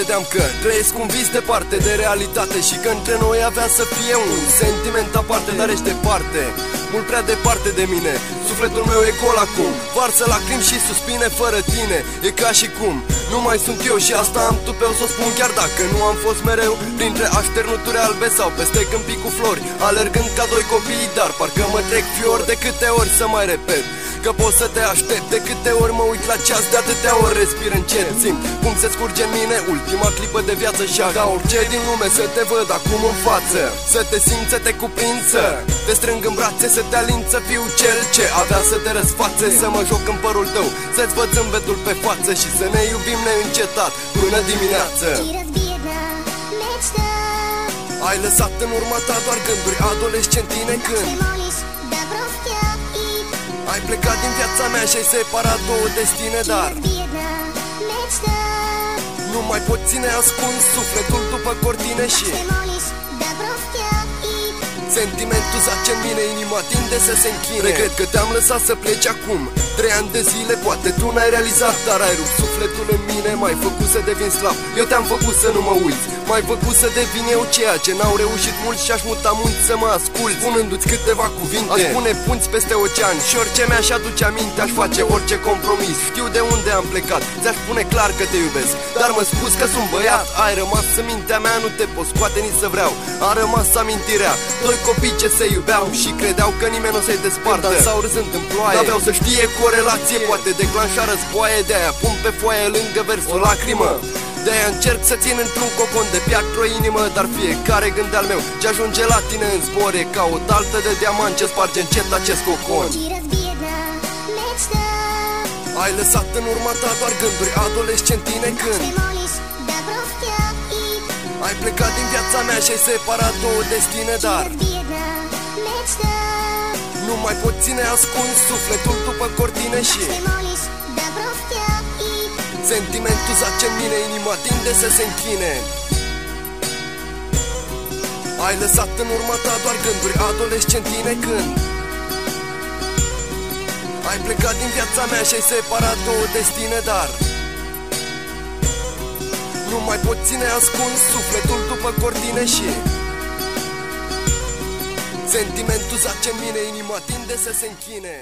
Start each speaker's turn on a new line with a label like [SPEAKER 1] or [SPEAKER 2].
[SPEAKER 1] credeam că trăiesc un vis departe de realitate și că între noi avea să fie un sentiment aparte, dar ești departe, mult prea departe de mine. Sufletul meu e gol acum, varsă lacrimi și suspine fără tine. E ca și cum nu mai sunt eu și asta am tupeu să o spun, chiar dacă nu am fost mereu printre așternuturi albe sau peste câmpii cu flori, alergând ca doi copii, dar parcă mă trec fior de câte ori să mai repet că pot să te aștept. De câte ori mă uit la ceas, de atâtea ori respir încet. Simt cum se scurge în mine ultima clipă de viață și ca orice din lume să te văd acum în față, să te simt, să te cuprind, să te strâng în brațe, să te alin, să fiu cel ce avea să te răsfațe, să mă joc în părul tău, să-ți văd zâmbetul pe față și să ne iubim neîncetat până dimineață. Ai lăsat în urma ta doar gânduri adolescentine când ai plecat din viața mea și ai separat două destine, dar nu mai pot ține ascuns sufletul după cortine și sentimentul zace în mine, inima tinde să se închine. Regret că te-am lăsat să pleci acum 3 ani de zile, poate tu n-ai realizat, dar ai rupt sufletul în mine, m-ai făcut să devin slab. Eu te-am făcut să nu mă uiți, m-ai făcut să devin eu ceea ce n-au reușit mulți și aș muta munți să mă ascult, spunându-ți câteva cuvinte. Aș pune punți peste ocean și orice mi-aș aduce aminte, aș face orice compromis. Știu de unde am plecat, ți-aș spune clar că te iubesc, dar mă scuz că sunt băiat. Ai rămas în mintea mea, nu te pot scoate nici să vreau. A rămas amintirea doi copii ce se iubeau și credeau că nimeni nu se-i despartă, dansau râzând în ploaie, n-aveau să știe cu o relație poate declanșa războaie. De-aia pun pe foaie lângă vers o lacrimă, de-aia încerc să țin într-un cocon de piatră o inimă, dar fiecare gând al meu ce ajunge la tine în zbor e ca o daltă de diamant ce sparge încet acest cocon. Ai lăsat în urma ta doar gânduri adolescentine când ai plecat din viața mea și ai separat două destine, dar nu mai pot ține ascuns sufletul după cortine și sentimentul zace în mine, inima tinde să se închine. Ai lăsat în urma ta doar gânduri adolescentine când ai plecat din viața mea și ai separat două destine, dar nu mai pot ține ascuns sufletul după cortine și sentimentul zace în mine, inima tinde să se închine.